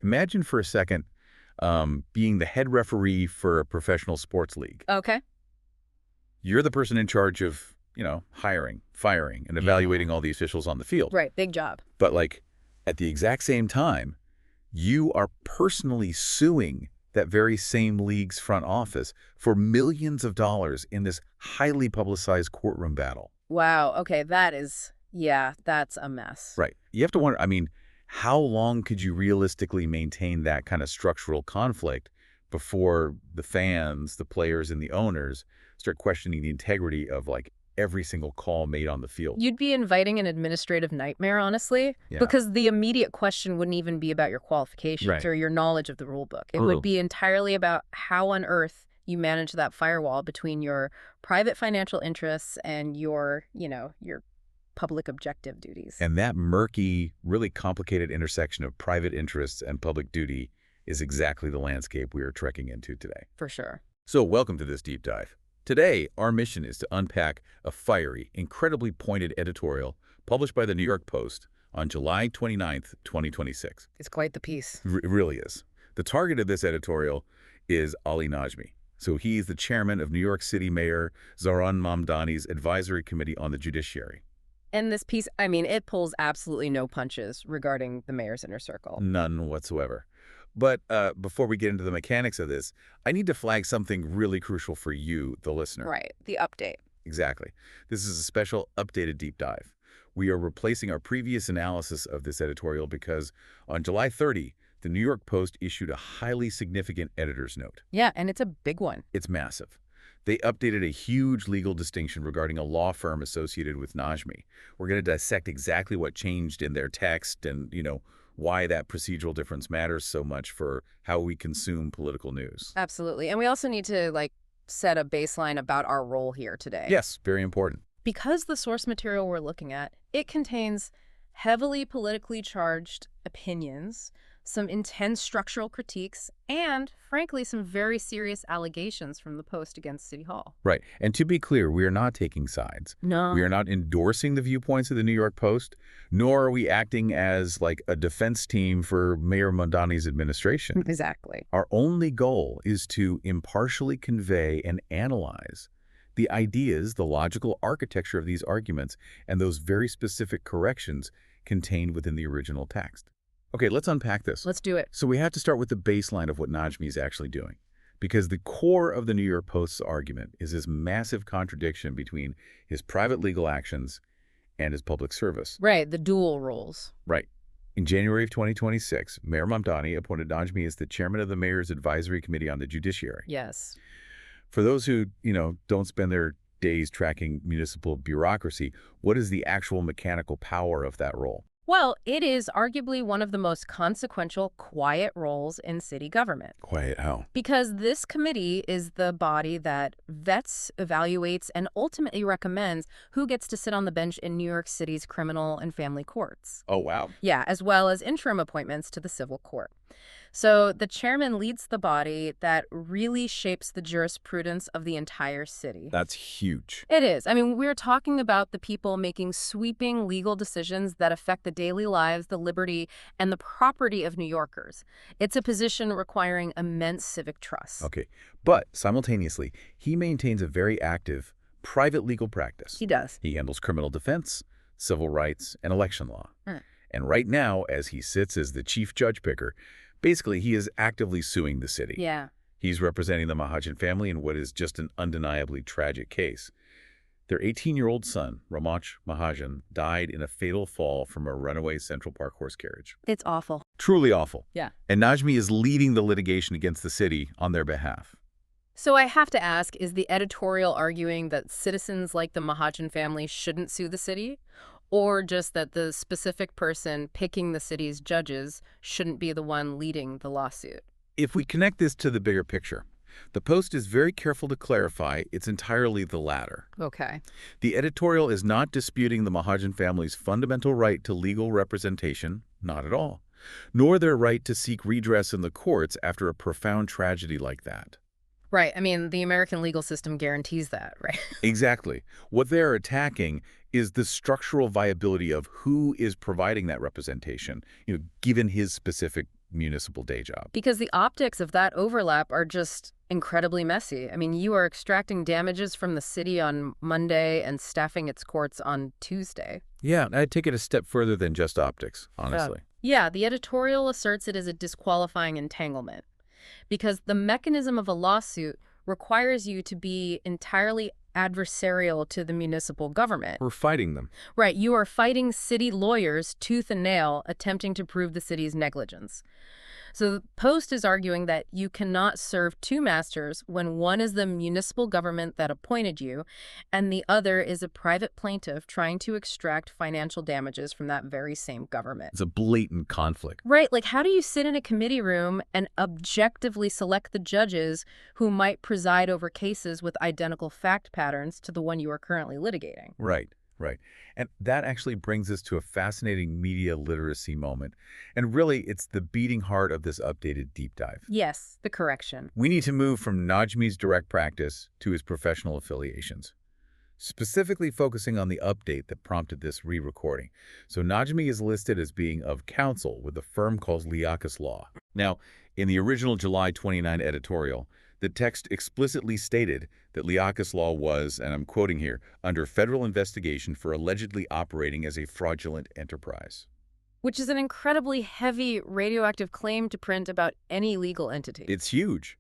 Imagine for a second being the head referee for a professional sports league. Okay. You're the person in charge of, hiring, firing, and evaluating all the officials on the field. Right. Big job. But, at the exact same time, you are personally suing that very same league's front office for millions of dollars in this highly publicized courtroom battle. Wow. Okay. That's a mess. Right. You have to wonder, how long could you realistically maintain that kind of structural conflict before the fans, the players, and the owners start questioning the integrity of, every single call made on the field? You'd be inviting an administrative nightmare, honestly, Yeah. because the immediate question wouldn't even be about your qualifications Right. or your knowledge of the rule book. It would be entirely about how on earth you manage that firewall between your private financial interests and your public objective duties. And that murky, really complicated intersection of private interests and public duty is exactly the landscape we are trekking into today. For sure. So welcome to this deep dive. Today, our mission is to unpack a fiery, incredibly pointed editorial published by the New York Post on July 29th, 2026. It's quite the piece. It really is. The target of this editorial is Ali Najmi. So he's the chairman of New York City Mayor Zohran Mamdani's Advisory Committee on the Judiciary. And this piece, it pulls absolutely no punches regarding the mayor's inner circle. None whatsoever. But before we get into the mechanics of this, I need to flag something really crucial for you, the listener. Right. The update. Exactly. This is a special updated deep dive. We are replacing our previous analysis of this editorial because on July 30, the New York Post issued a highly significant editor's note. Yeah, and it's a big one. It's massive. They updated a huge legal distinction regarding a law firm associated with Najmi. We're going to dissect exactly what changed in their text and, why that procedural difference matters so much for how we consume political news. Absolutely. And we also need to, set a baseline about our role here today. Yes, very important. Because the source material we're looking at, it contains heavily politically charged opinions, some intense structural critiques, and, frankly, some very serious allegations from the Post against City Hall. Right. And to be clear, we are not taking sides. No. We are not endorsing the viewpoints of the New York Post, nor are we acting as a defense team for Mayor Mamdani's administration. Exactly. Our only goal is to impartially convey and analyze the ideas, the logical architecture of these arguments, and those very specific corrections contained within the original text. Okay, let's unpack this. Let's do it. So we have to start with the baseline of what Najmi is actually doing, because the core of the New York Post's argument is this massive contradiction between his private legal actions and his public service. Right, the dual roles. Right. In January of 2026, Mayor Mamdani appointed Najmi as the chairman of the Mayor's Advisory Committee on the Judiciary. Yes. For those who, don't spend their days tracking municipal bureaucracy, what is the actual mechanical power of that role? Well, it is arguably one of the most consequential, quiet roles in city government. Quiet how? Because this committee is the body that vets, evaluates, and ultimately recommends who gets to sit on the bench in New York City's criminal and family courts. Oh, wow. Yeah, as well as interim appointments to the civil court. So the chairman leads the body that really shapes the jurisprudence of the entire city. That's huge. It is. We're talking about the people making sweeping legal decisions that affect the daily lives, the liberty, and the property of New Yorkers. It's a position requiring immense civic trust. Okay. But simultaneously, he maintains a very active private legal practice. He does. He handles criminal defense, civil rights, and election law. Hmm. And right now, as he sits as the chief judge picker, basically he is actively suing the city. Yeah. He's representing the Mahajan family in what is just an undeniably tragic case. Their 18-year-old son, Ramach Mahajan, died in a fatal fall from a runaway Central Park horse carriage. It's awful. Truly awful. Yeah. And Najmi is leading the litigation against the city on their behalf. So I have to ask, is the editorial arguing that citizens like the Mahajan family shouldn't sue the city? Or just that the specific person picking the city's judges shouldn't be the one leading the lawsuit? If we connect this to the bigger picture, the Post is very careful to clarify it's entirely the latter. Okay. The editorial is not disputing the Mahajan family's fundamental right to legal representation, not at all, nor their right to seek redress in the courts after a profound tragedy like that. Right. The American legal system guarantees that, right? Exactly. What they're attacking is the structural viability of who is providing that representation, given his specific municipal day job. Because the optics of that overlap are just incredibly messy. I mean, you are extracting damages from the city on Monday and staffing its courts on Tuesday. Yeah, I'd take it a step further than just optics, honestly. Yeah, the editorial asserts it as a disqualifying entanglement because the mechanism of a lawsuit requires you to be entirely adversarial to the municipal government. We're fighting them. Right, you are fighting city lawyers tooth and nail attempting to prove the city's negligence. So the Post is arguing that you cannot serve two masters when one is the municipal government that appointed you and the other is a private plaintiff trying to extract financial damages from that very same government. It's a blatant conflict. Right, like how do you sit in a committee room and objectively select the judges who might preside over cases with identical fact patterns to the one you are currently litigating? Right. Right. And that actually brings us to a fascinating media literacy moment. And really, it's the beating heart of this updated deep dive. Yes, the correction. We need to move from Najmi's direct practice to his professional affiliations, specifically focusing on the update that prompted this re-recording. So Najmi is listed as being of counsel with a firm called Liakis Law. Now, in the original July 29 editorial, the text explicitly stated that Liakis Law was, and I'm quoting here, under federal investigation for allegedly operating as a fraudulent enterprise. Which is an incredibly heavy radioactive claim to print about any legal entity. It's huge.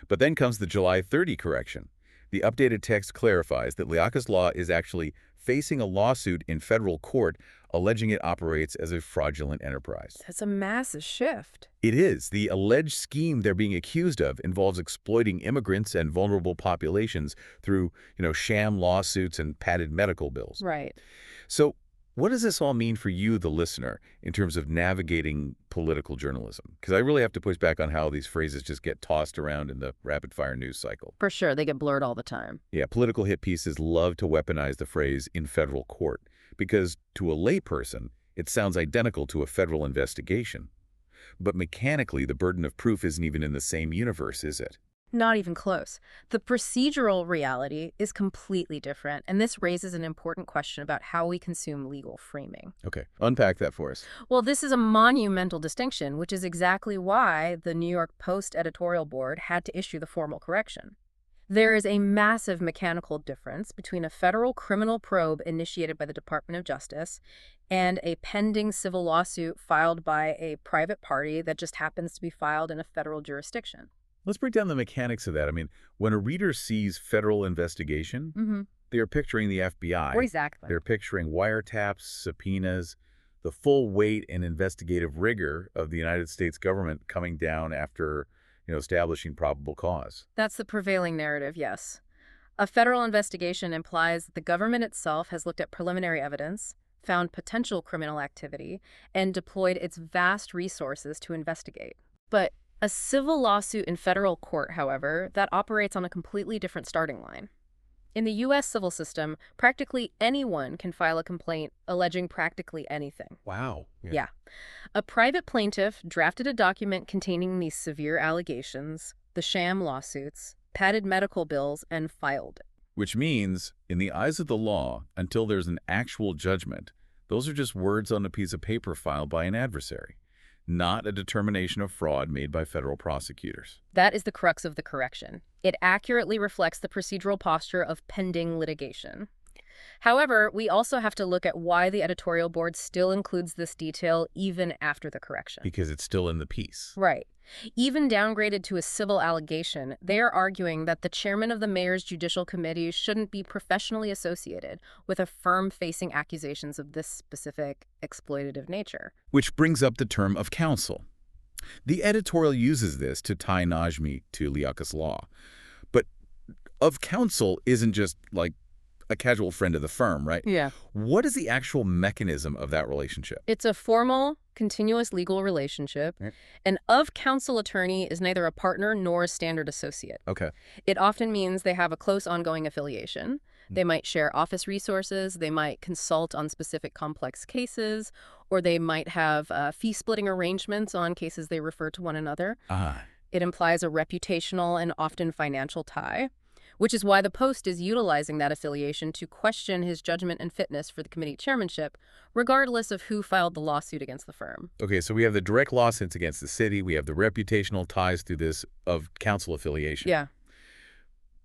But then comes the July 30 correction. The updated text clarifies that Liakis Law is actually facing a lawsuit in federal court alleging it operates as a fraudulent enterprise. That's a massive shift. It is. The alleged scheme they're being accused of involves exploiting immigrants and vulnerable populations through, sham lawsuits and padded medical bills. Right. So what does this all mean for you, the listener, in terms of navigating political journalism? Because I really have to push back on how these phrases just get tossed around in the rapid-fire news cycle. For sure, they get blurred all the time. Yeah, political hit pieces love to weaponize the phrase in federal court because to a layperson, it sounds identical to a federal investigation. But mechanically, the burden of proof isn't even in the same universe, is it? Not even close. The procedural reality is completely different, and this raises an important question about how we consume legal framing. Okay, unpack that for us. Well, this is a monumental distinction, which is exactly why the New York Post editorial board had to issue the formal correction. There is a massive mechanical difference between a federal criminal probe initiated by the Department of Justice and a pending civil lawsuit filed by a private party that just happens to be filed in a federal jurisdiction. Let's break down the mechanics of that. I mean, when a reader sees federal investigation, they are picturing the FBI. Exactly. They're picturing wiretaps, subpoenas, the full weight and investigative rigor of the United States government coming down after, establishing probable cause. That's the prevailing narrative, yes. A federal investigation implies that the government itself has looked at preliminary evidence, found potential criminal activity, and deployed its vast resources to investigate. But a civil lawsuit in federal court, however, that operates on a completely different starting line. In the U.S. civil system, practically anyone can file a complaint alleging practically anything. Wow. Yeah. A private plaintiff drafted a document containing these severe allegations, the sham lawsuits, padded medical bills, and filed it. Which means, in the eyes of the law, until there's an actual judgment, those are just words on a piece of paper filed by an adversary, not a determination of fraud made by federal prosecutors. That is the crux of the correction. It accurately reflects the procedural posture of pending litigation. However, we also have to look at why the editorial board still includes this detail even after the correction. Because it's still in the piece. Right. Even downgraded to a civil allegation, they are arguing that the chairman of the mayor's judicial committee shouldn't be professionally associated with a firm facing accusations of this specific exploitative nature. Which brings up the term of counsel. The editorial uses this to tie Najmi to Liakis Law. But of counsel isn't just like a casual friend of the firm, right? Yeah. What is the actual mechanism of that relationship? It's a formal, continuous legal relationship. Right. An of-counsel attorney is neither a partner nor a standard associate. Okay. It often means they have a close ongoing affiliation. They might share office resources, they might consult on specific complex cases, or they might have fee-splitting arrangements on cases they refer to one another. It implies a reputational and often financial tie, which is why the Post is utilizing that affiliation to question his judgment and fitness for the committee chairmanship, regardless of who filed the lawsuit against the firm. Okay, so we have the direct lawsuits against the city. We have the reputational ties through this of counsel affiliation. Yeah.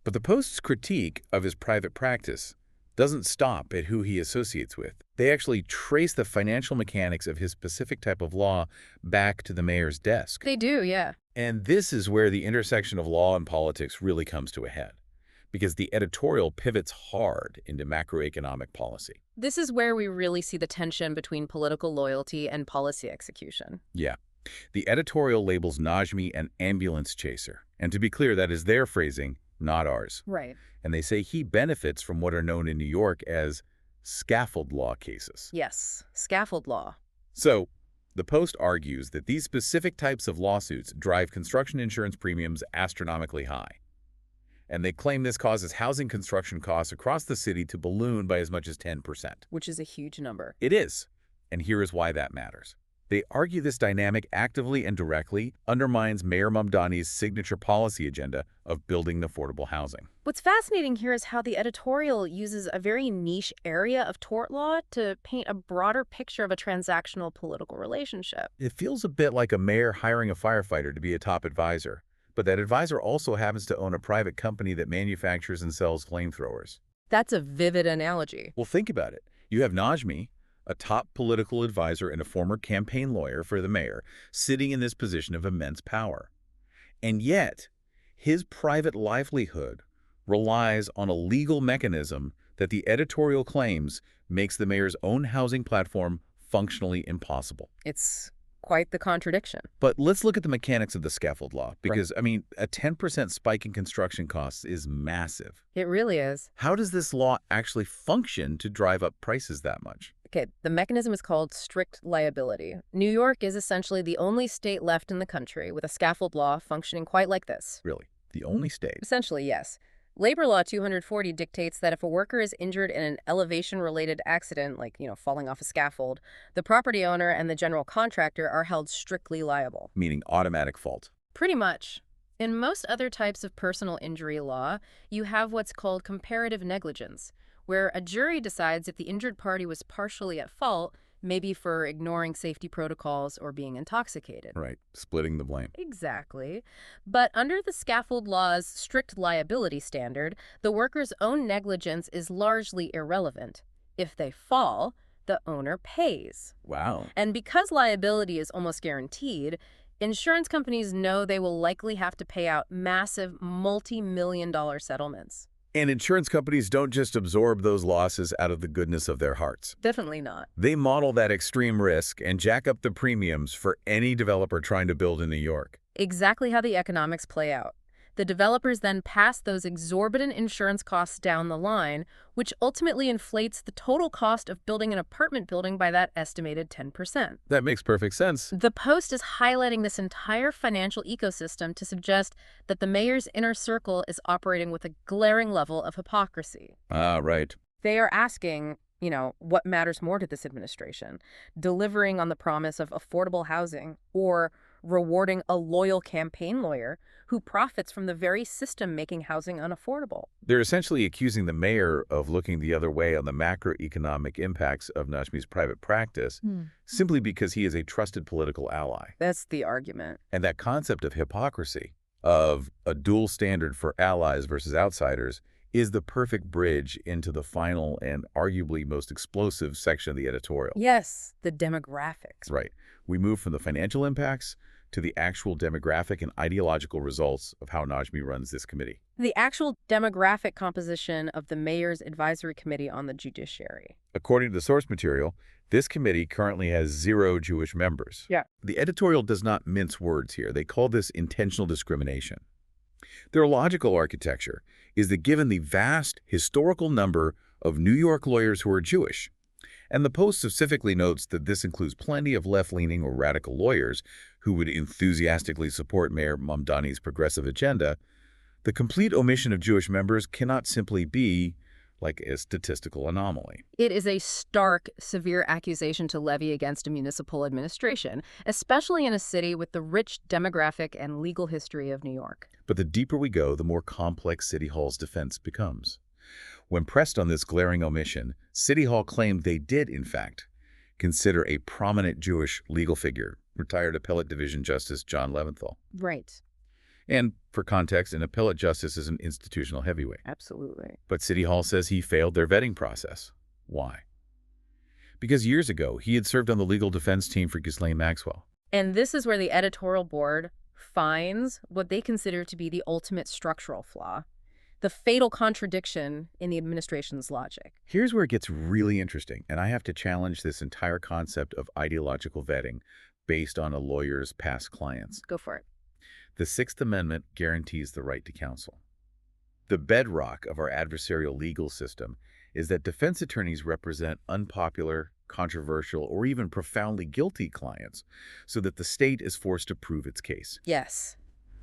But the Post's critique of his private practice doesn't stop at who he associates with. They actually trace the financial mechanics of his specific type of law back to the mayor's desk. They do, yeah. And this is where the intersection of law and politics really comes to a head, because the editorial pivots hard into macroeconomic policy. This is where we really see the tension between political loyalty and policy execution. Yeah. The editorial labels Najmi an ambulance chaser. And to be clear, that is their phrasing, not ours. Right. And they say he benefits from what are known in New York as scaffold law cases. Yes, scaffold law. So, the Post argues that these specific types of lawsuits drive construction insurance premiums astronomically high. And they claim this causes housing construction costs across the city to balloon by as much as 10%. Which is a huge number. It is. And here is why that matters. They argue this dynamic actively and directly undermines Mayor Mamdani's signature policy agenda of building affordable housing. What's fascinating here is how the editorial uses a very niche area of tort law to paint a broader picture of a transactional political relationship. It feels a bit like a mayor hiring a firefighter to be a top advisor, but that advisor also happens to own a private company that manufactures and sells flamethrowers. That's a vivid analogy. Well, think about it. You have Najmi, a top political advisor and a former campaign lawyer for the mayor, sitting in this position of immense power. And yet, his private livelihood relies on a legal mechanism that the editorial claims makes the mayor's own housing platform functionally impossible. It's quite the contradiction. But let's look at the mechanics of the scaffold law, because, I mean, a 10% spike in construction costs is massive. It really is. How does this law actually function to drive up prices that much? Okay, the mechanism is called strict liability. New York is essentially the only state left in the country with a scaffold law functioning quite like this. Really? The only state? Essentially, yes. Labor Law 240 dictates that if a worker is injured in an elevation-related accident, like, falling off a scaffold, the property owner and the general contractor are held strictly liable. Meaning automatic fault. Pretty much. In most other types of personal injury law, you have what's called comparative negligence, where a jury decides if the injured party was partially at fault, maybe for ignoring safety protocols or being intoxicated. Right, splitting the blame. Exactly. But under the scaffold law's strict liability standard, the worker's own negligence is largely irrelevant. If they fall, the owner pays. Wow. And because liability is almost guaranteed, insurance companies know they will likely have to pay out massive multi-million-dollar settlements. And insurance companies don't just absorb those losses out of the goodness of their hearts. Definitely not. They model that extreme risk and jack up the premiums for any developer trying to build in New York. Exactly how the economics play out. The developers then pass those exorbitant insurance costs down the line, which ultimately inflates the total cost of building an apartment building by that estimated 10%. That makes perfect sense. The Post is highlighting this entire financial ecosystem to suggest that the mayor's inner circle is operating with a glaring level of hypocrisy. Ah, right. They are asking, what matters more to this administration? Delivering on the promise of affordable housing or rewarding a loyal campaign lawyer who profits from the very system making housing unaffordable? They're essentially accusing the mayor of looking the other way on the macroeconomic impacts of Najmi's private practice simply because he is a trusted political ally. That's the argument. And that concept of hypocrisy, of a dual standard for allies versus outsiders, is the perfect bridge into the final and arguably most explosive section of the editorial. Yes, the demographics. Right. We move from the financial impacts to the actual demographic and ideological results of how Najmi runs this committee. The actual demographic composition of the mayor's advisory committee on the judiciary. According to the source material, this committee currently has 0 Jewish members. Yeah. The editorial does not mince words here. They call this intentional discrimination. Their logical architecture is that given the vast historical number of New York lawyers who are Jewish, and the Post specifically notes that this includes plenty of left-leaning or radical lawyers who would enthusiastically support Mayor Mamdani's progressive agenda, the complete omission of Jewish members cannot simply be like a statistical anomaly. It is a stark, severe accusation to levy against a municipal administration, especially in a city with the rich demographic and legal history of New York. But the deeper we go, the more complex City Hall's defense becomes. When pressed on this glaring omission, City Hall claimed they did, in fact, consider a prominent Jewish legal figure, retired Appellate Division Justice John Leventhal. Right. And for context, an appellate justice is an institutional heavyweight. Absolutely. But City Hall says he failed their vetting process. Why? Because years ago, he had served on the legal defense team for Ghislaine Maxwell. And this is where the editorial board finds what they consider to be the ultimate structural flaw, the fatal contradiction in the administration's logic. Here's where it gets really interesting, and I have to challenge this entire concept of ideological vetting based on a lawyer's past clients. Go for it. The Sixth Amendment guarantees the right to counsel. The bedrock of our adversarial legal system is that defense attorneys represent unpopular, controversial, or even profoundly guilty clients so that the state is forced to prove its case. Yes.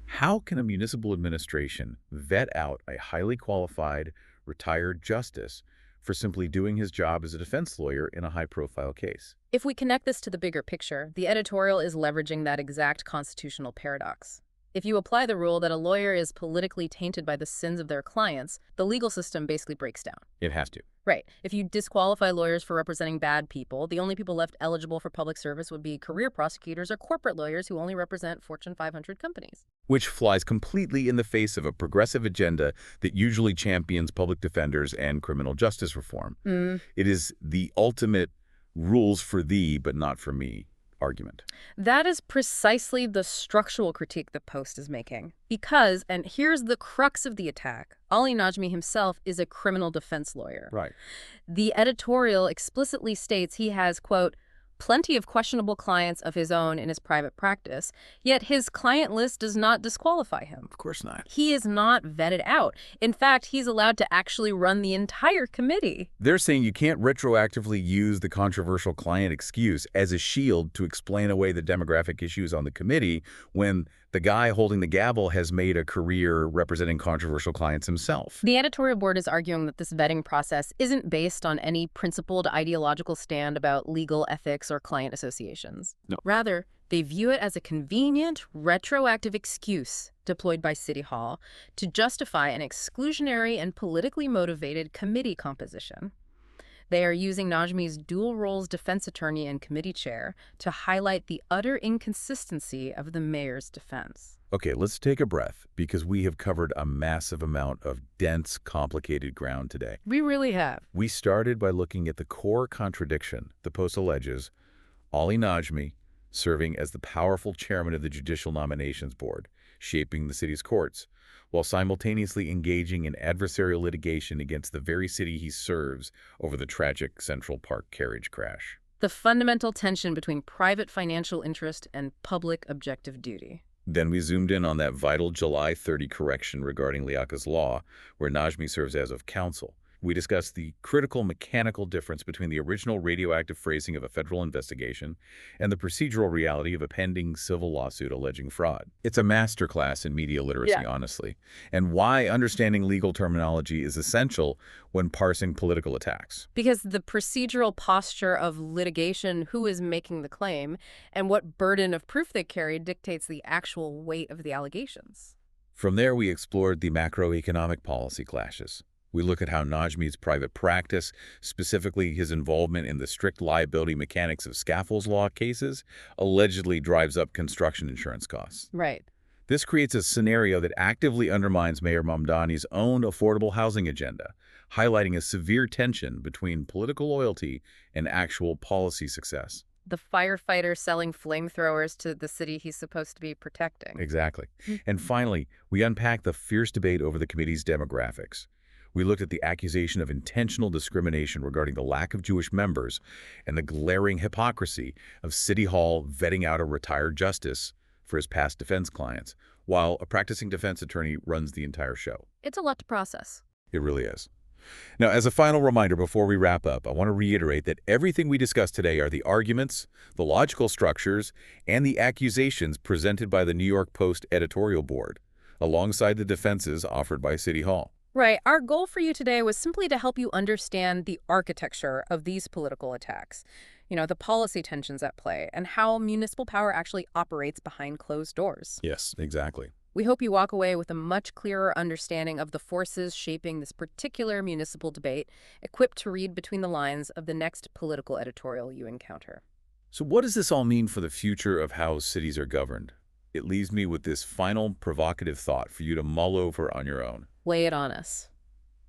How can a municipal administration vet out a highly qualified, retired justice for simply doing his job as a defense lawyer in a high-profile case? If we connect this to the bigger picture, the editorial is leveraging that exact constitutional paradox. If you apply the rule that a lawyer is politically tainted by the sins of their clients, the legal system basically breaks down. It has to. Right. If you disqualify lawyers for representing bad people, the only people left eligible for public service would be career prosecutors or corporate lawyers who only represent Fortune 500 companies. Which flies completely in the face of a progressive agenda that usually champions public defenders and criminal justice reform. It is the ultimate rules for thee but not for me argument. That is precisely the structural critique the Post is making. Because, and here's the crux of the attack, Ali Najmi himself is a criminal defense lawyer. Right. The editorial explicitly states he has, quote, plenty of questionable clients of his own in his private practice, yet his client list does not disqualify him. Of course not. He is not vetted out. In fact, he's allowed to actually run the entire committee. They're saying you can't retroactively use the controversial client excuse as a shield to explain away the demographic issues on the committee when the guy holding the gavel has made a career representing controversial clients himself. The editorial board is arguing that this vetting process isn't based on any principled ideological stand about legal ethics or client associations. No. Rather, they view it as a convenient, retroactive excuse deployed by City Hall to justify an exclusionary and politically motivated committee composition. They are using Najmi's dual roles defense attorney and committee chair to highlight the utter inconsistency of the mayor's defense. Okay, let's take a breath because we have covered a massive amount of dense, complicated ground today. We really have. We started by looking at the core contradiction the Post alleges Ali Najmi serving as the powerful chairman of the Judicial Nominations Board, shaping the city's courts, while simultaneously engaging in adversarial litigation against the very city he serves over the tragic Central Park carriage crash. The fundamental tension between private financial interest and public objective duty. Then we zoomed in on that vital July 30 correction regarding Liaka's law, where Najmi serves as of counsel. We discussed the critical mechanical difference between the original radioactive phrasing of a federal investigation and the procedural reality of a pending civil lawsuit alleging fraud. It's a masterclass in media literacy, honestly, and why understanding legal terminology is essential when parsing political attacks. Because the procedural posture of litigation, who is making the claim, and what burden of proof they carry dictates the actual weight of the allegations. From there, we explored the macroeconomic policy clashes. We look at how Najmi's private practice, specifically his involvement in the strict liability mechanics of scaffolds law cases, allegedly drives up construction insurance costs. Right. This creates a scenario that actively undermines Mayor Mamdani's own affordable housing agenda, highlighting a severe tension between political loyalty and actual policy success. The firefighter selling flamethrowers to the city he's supposed to be protecting. Exactly. And finally, we unpack the fierce debate over the committee's demographics. We looked at the accusation of intentional discrimination regarding the lack of Jewish members and the glaring hypocrisy of City Hall vetting out a retired justice for his past defense clients, while a practicing defense attorney runs the entire show. It's a lot to process. It really is. Now, as a final reminder before we wrap up, I want to reiterate that everything we discussed today are the arguments, the logical structures, and the accusations presented by the New York Post editorial board, alongside the defenses offered by City Hall. Right. Our goal for you today was simply to help you understand the architecture of these political attacks, the policy tensions at play, and how municipal power actually operates behind closed doors. Yes, exactly. We hope you walk away with a much clearer understanding of the forces shaping this particular municipal debate, equipped to read between the lines of the next political editorial you encounter. So what does this all mean for the future of how cities are governed? It leaves me with this final provocative thought for you to mull over on your own. Lay it on us.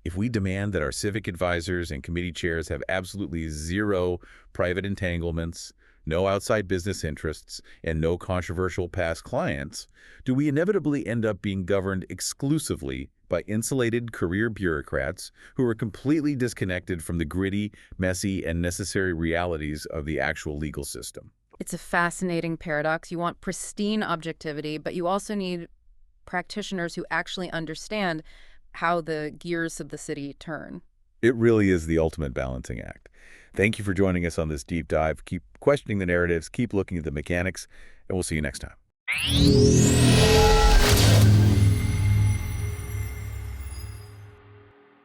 If we demand that our civic advisors and committee chairs have absolutely zero private entanglements, no outside business interests, and no controversial past clients, do we inevitably end up being governed exclusively by insulated career bureaucrats who are completely disconnected from the gritty, messy, and necessary realities of the actual legal system? It's a fascinating paradox. You want pristine objectivity, but you also need practitioners who actually understand how the gears of the city turn. It really is the ultimate balancing act. Thank you for joining us on this deep dive. Keep questioning the narratives, keep looking at the mechanics, and we'll see you next time.